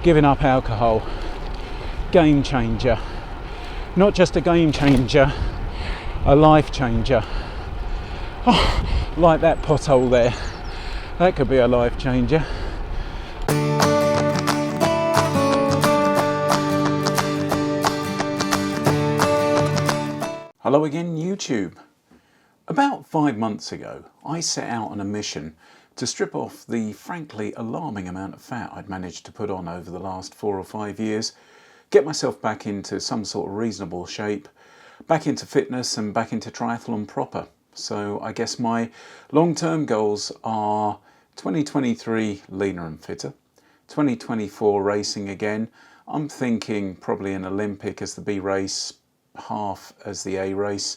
giving up alcohol, game changer. Not just a game changer, a life changer. Oh, like that pothole there, that could be a life changer. Hello again, YouTube. About 5 months ago, I set out on a mission to strip off the frankly alarming amount of fat I'd managed to put on over the last 4 or 5 years, get myself back into some sort of reasonable shape, back into fitness and back into triathlon proper. So I guess my long-term goals are 2023 leaner and fitter, 2024 racing again. I'm thinking probably an Olympic as the B race, half as the A race,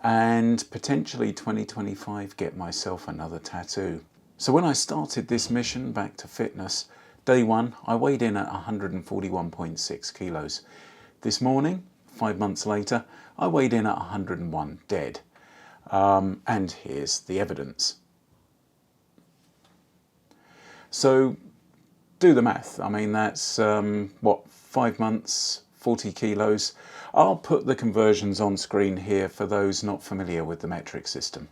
and potentially 2025 get myself another tattoo. So when I started this mission back to fitness, day one I weighed in at 141.6 kilos. This morning, 5 months later, I weighed in at 101 dead. And here's the evidence. So do the math. I mean, that's 5 months, 40 kilos. I'll put the conversions on screen here for those not familiar with the metric system.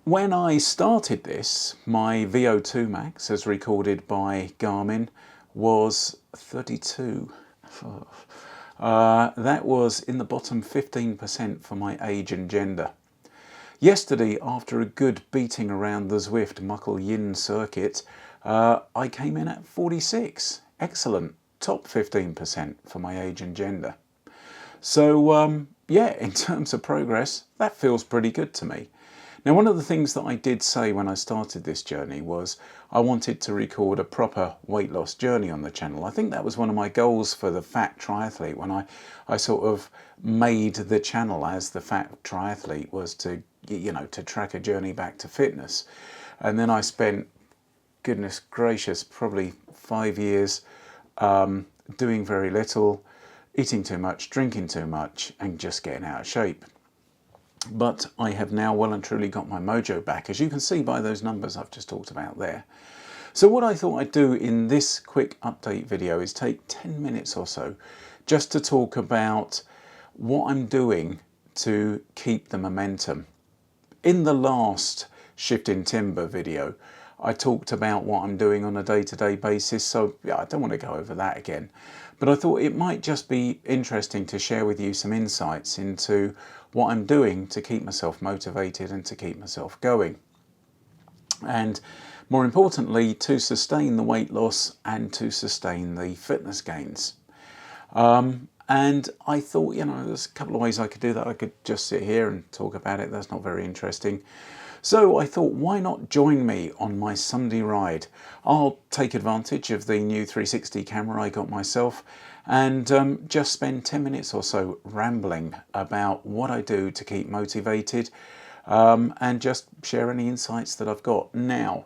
When I started this, my VO2 max, as recorded by Garmin, was 32. That was in the bottom 15% for my age and gender. Yesterday, after a good beating around the Zwift Muckle Yin circuit, I came in at 46. Excellent. Top 15% for my age and gender. So, yeah, in terms of progress, that feels pretty good to me. Now, one of the things that I did say when I started this journey was I wanted to record a proper weight loss journey on the channel. I think that was one of my goals for the Fat Triathlete when I sort of made the channel as the Fat Triathlete, was to, you know, to track a journey back to fitness. And then I spent, goodness gracious, probably 5 years doing very little, eating too much, drinking too much, and just getting out of shape. But I have now well and truly got my mojo back, as you can see by those numbers I've just talked about there. So what I thought I'd do in this quick update video is take 10 minutes or so just to talk about what I'm doing to keep the momentum. In the last Shift in Timber video, I talked about what I'm doing on a day-to-day basis, so yeah, I don't want to go over that again. But I thought it might just be interesting to share with you some insights into what I'm doing to keep myself motivated and to keep myself going. And more importantly, to sustain the weight loss and to sustain the fitness gains. And I thought, you know, there's a couple of ways I could do that. I could just sit here and talk about it. That's not very interesting. So I thought, why not join me on my Sunday ride? I'll take advantage of the new 360 camera I got myself and just spend 10 minutes or so rambling about what I do to keep motivated and just share any insights that I've got. Now,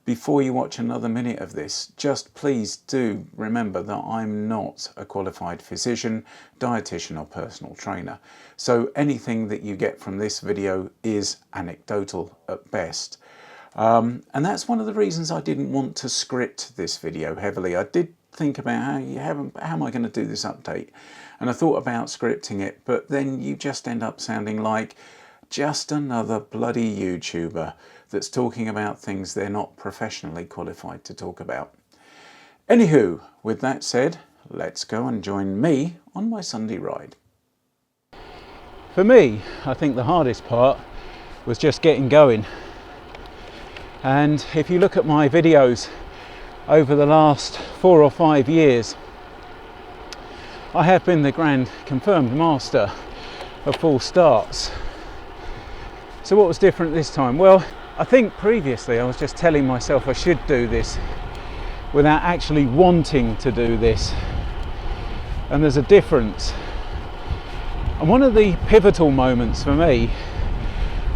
before you watch another minute of this, just please do remember that I'm not a qualified physician, dietitian or personal trainer. So anything that you get from this video is anecdotal at best. And that's one of the reasons I didn't want to script this video heavily. I did think about how am I going to do this update? And I thought about scripting it, but then you just end up sounding like just another bloody YouTuber that's talking about things they're not professionally qualified to talk about. Anywho, with that said, let's go and join me on my Sunday ride. For me, I think the hardest part was just getting going. And if you look at my videos over the last 4 or 5 years, I have been the grand confirmed master of full starts. So what was different this time? Well, I think previously I was just telling myself I should do this without actually wanting to do this. And there's a difference. And one of the pivotal moments for me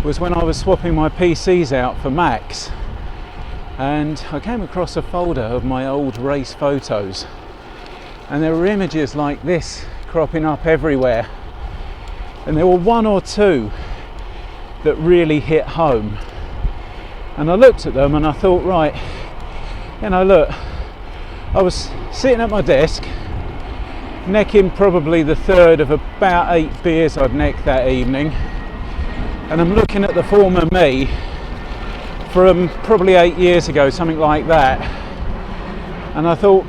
was when I was swapping my PCs out for Macs, and I came across a folder of my old race photos, and there were images like this cropping up everywhere, and there were one or two that really hit home. And I looked at them and I thought, right, you know, look, I was sitting at my desk, necking probably the third of about 8 beers I'd necked that evening, and I'm looking at the former me from probably 8 years ago, something like that, and I thought,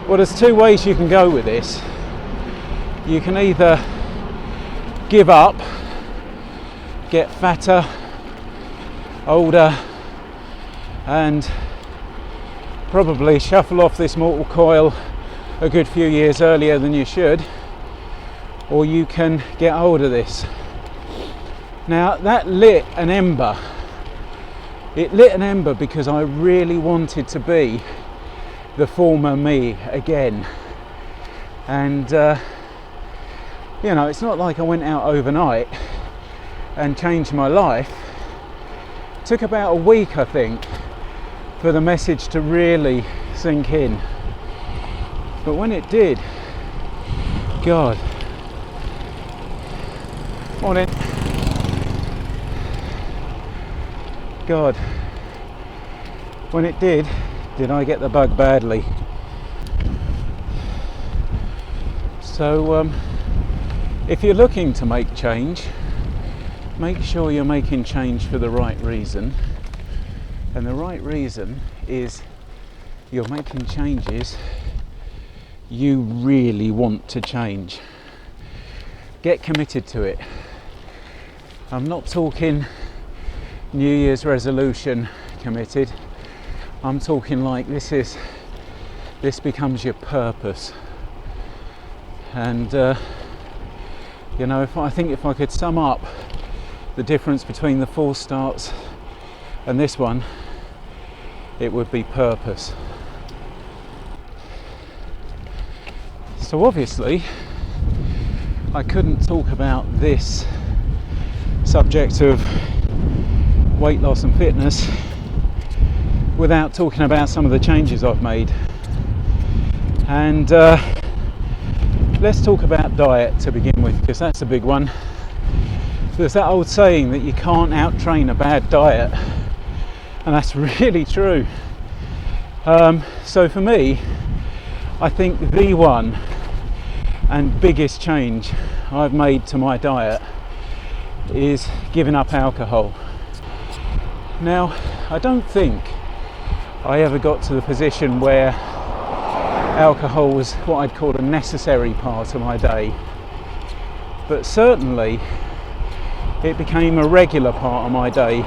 well, there's two ways you can go with this. You can either give up, get fatter, older, and probably shuffle off this mortal coil a good few years earlier than you should, or you can get hold of this. Now that lit an ember. It lit an ember because I really wanted to be the former me again. And you know, it's not like I went out overnight and changed my life. It took about a week, I think, for the message to really sink in. But when it did, God, morning, God, when it did I get the bug badly. So if you're looking to make change, make sure you're making change for the right reason. And the right reason is you're making changes you really want to change. Get committed to it. I'm not talking New Year's resolution committed. I'm talking like this becomes your purpose. And you know, I think if I could sum up the difference between the 4 starts and this one, it would be purpose. So obviously I couldn't talk about this subject of weight loss and fitness without talking about some of the changes I've made. And let's talk about diet to begin with, because that's a big one. There's that old saying that you can't out-train a bad diet, and that's really true. So for me, I think the one and biggest change I've made to my diet is giving up alcohol. Now, I don't think I ever got to the position where alcohol was what I'd call a necessary part of my day, but certainly it became a regular part of my day.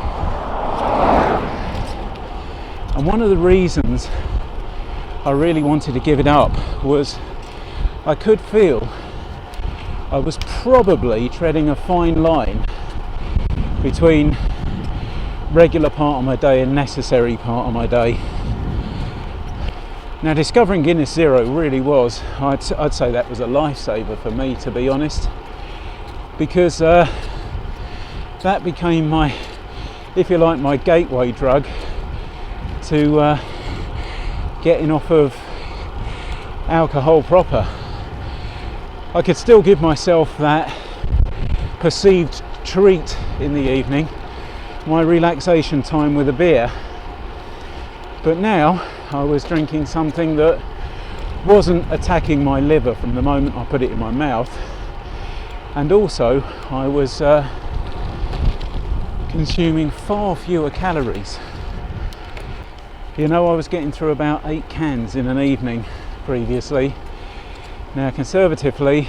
And one of the reasons I really wanted to give it up was I could feel I was probably treading a fine line between regular part of my day and necessary part of my day. Now, discovering Guinness Zero really was, I'd say that was a lifesaver for me, to be honest, because that became my, if you like, my gateway drug to getting off of alcohol proper. I could still give myself that perceived treat in the evening, my relaxation time with a beer, but now I was drinking something that wasn't attacking my liver from the moment I put it in my mouth, and also I was consuming far fewer calories. You know, I was getting through about 8 cans in an evening previously. Now, conservatively,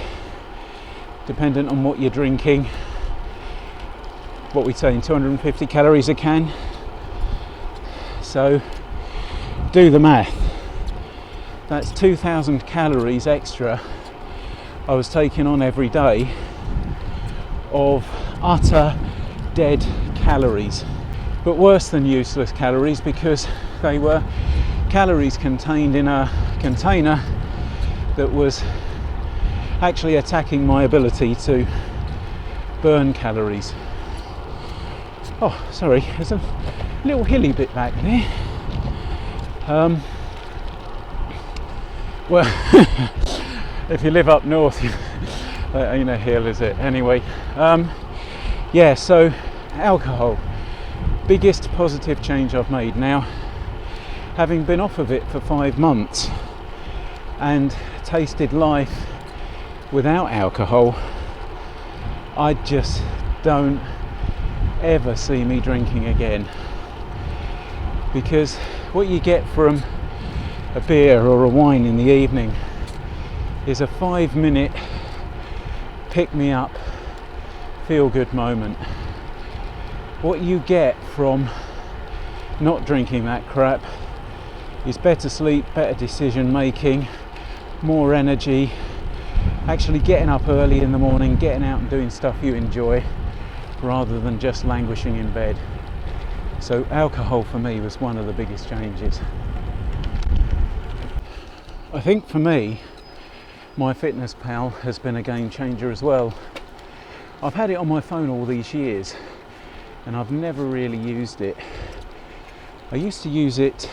dependent on what you're drinking, what we're saying, 250 calories a can. So do the math. That's 2,000 calories extra I was taking on every day of utter dead calories, but worse than useless calories, because they were calories contained in a container that was actually attacking my ability to burn calories. Oh, sorry, there's a little hilly bit back there. Well, if you live up north, that ain't a hill, is it? Anyway, yeah, so alcohol. biggest positive change I've made. Now, having been off of it for 5 months and tasted life without alcohol, I just don't ever see me drinking again, because what you get from a beer or a wine in the evening is a 5-minute pick me up, feel good moment. What you get from not drinking that crap is better sleep, better decision making, more energy, actually getting up early in the morning, getting out and doing stuff you enjoy rather than just languishing in bed. So alcohol for me was one of the biggest changes. I think for me, MyFitnessPal has been a game changer as well. I've had it on my phone all these years and I've never really used it. I used to use it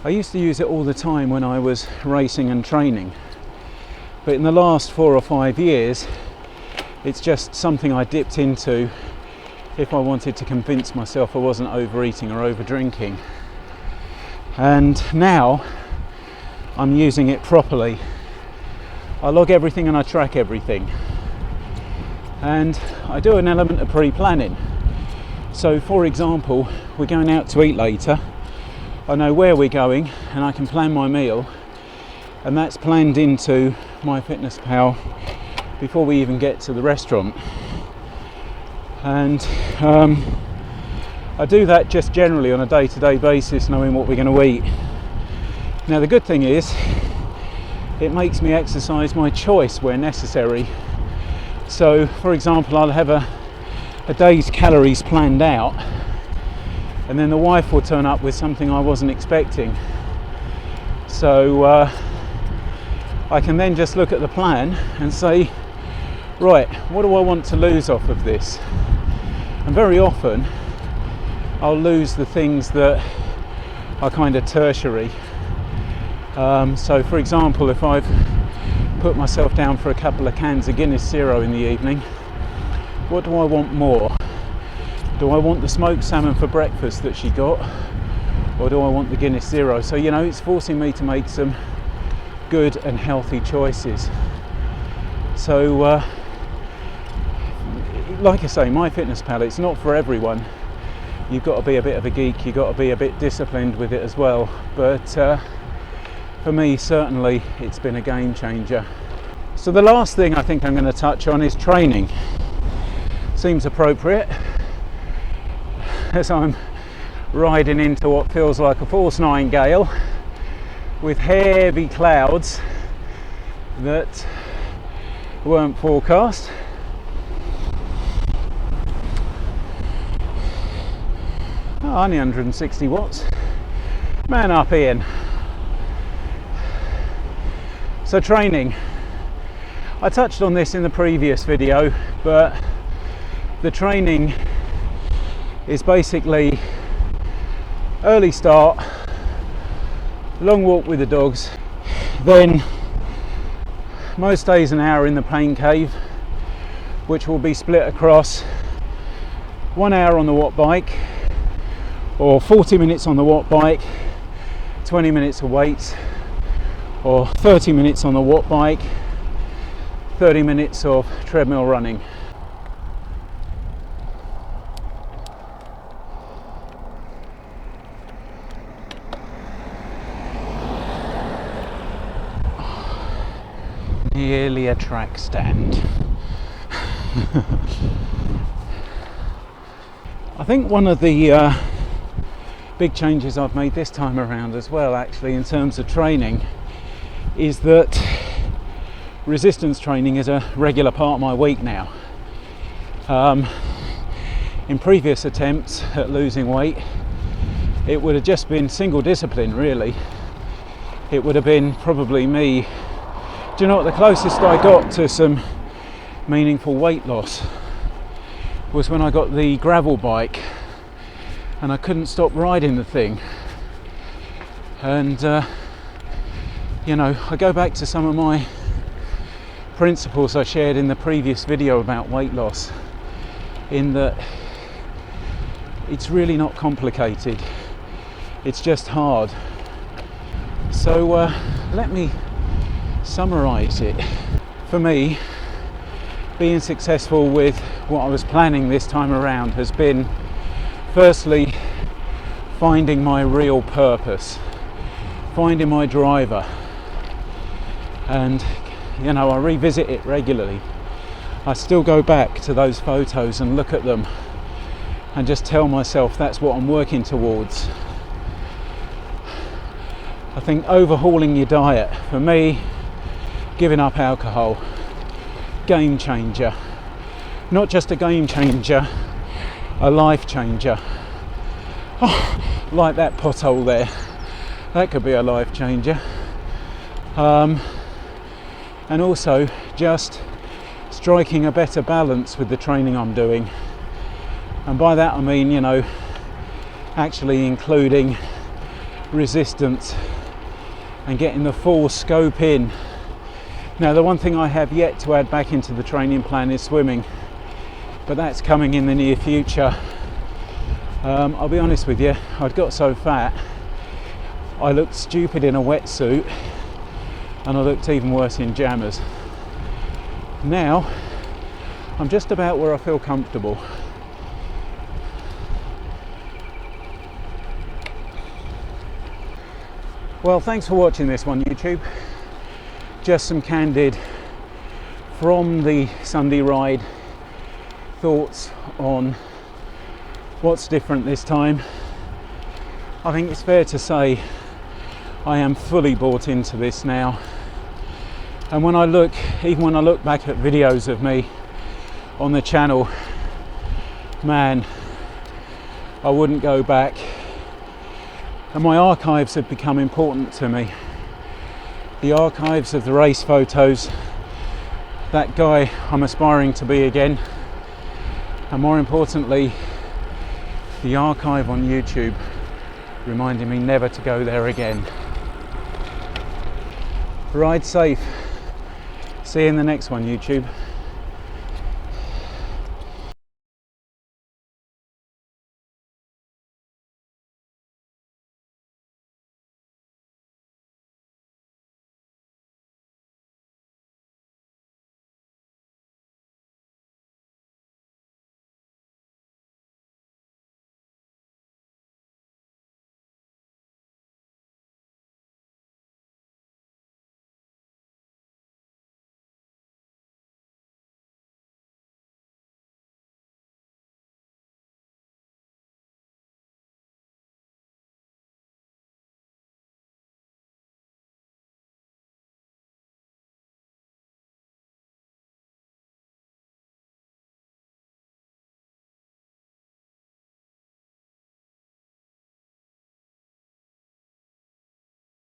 I used to use it all the time when I was racing and training, but in the last 4 or 5 years it's just something I dipped into if I wanted to convince myself I wasn't overeating or over drinking. And now I'm using it properly. I log everything and I track everything, and I do an element of pre-planning. So for example, we're going out to eat later, I know where we're going and I can plan my meal, and that's planned into MyFitnessPal before we even get to the restaurant. And I do that just generally on a day-to-day basis, knowing what we're going to eat. Now the good thing is it makes me exercise my choice where necessary. So for example, I'll have a day's calories planned out, and then the wife will turn up with something I wasn't expecting. So I can then just look at the plan and say, right, what do I want to lose off of this? And very often I'll lose the things that are kind of tertiary. So for example, if I've put myself down for a couple of cans of Guinness Zero in the evening, what do I want more? Do I want the smoked salmon for breakfast that she got, or do I want the Guinness Zero? So you know, it's forcing me to make some good and healthy choices. So like I say, MyFitnessPal, it's not for everyone. You've got to be a bit of a geek, you've got to be a bit disciplined with it as well, but for me certainly it's been a game changer. So the last thing I think I'm going to touch on is training. Seems appropriate as I'm riding into what feels like a force 9 gale with heavy clouds that weren't forecast. Oh, only 160 watts. Man up, Ian. So training. I touched on this in the previous video, but the training is basically early start, long walk with the dogs, then most days an hour in the pain cave, which will be split across 1 hour on the watt bike, or 40 minutes on the watt bike, 20 minutes of weights, or 30 minutes on the watt bike, 30 minutes of treadmill running. Nearly a track stand. I think one of the big changes I've made this time around as well, actually, in terms of training, is that resistance training is a regular part of my week now. In previous attempts at losing weight, it would have just been single discipline, really. It would have been probably me. Do you know what, the closest I got to some meaningful weight loss was when I got the gravel bike and I couldn't stop riding the thing. And you know, I go back to some of my principles I shared in the previous video about weight loss, in that it's really not complicated, it's just hard. So let me summarise it. For me, being successful with what I was planning this time around has been, firstly, finding my real purpose, finding my driver. And you know, I revisit it regularly. I still go back to those photos and look at them and just tell myself that's what I'm working towards. I think overhauling your diet, for me, giving up alcohol, game changer. Not just a game changer, a life changer. Oh, like that pothole there, that could be a life changer. And also just striking a better balance with the training I'm doing. And by that I mean, you know, actually including resistance and getting the full scope in. Now, the one thing I have yet to add back into the training plan is swimming, but that's coming in the near future. I'll be honest with you, I'd got so fat I looked stupid in a wetsuit, and I looked even worse in jammers. Now I'm just about where I feel comfortable. Well, thanks for watching this one, YouTube. Just some candid from the Sunday ride thoughts on what's different this time. I think it's fair to say I am fully bought into this now. And when I look back at videos of me on the channel, man, I wouldn't go back. And my archives have become important to me. The archives of the race photos, that guy I'm aspiring to be again, and more importantly, the archive on YouTube reminding me never to go there again. Ride safe. See you in the next one, YouTube.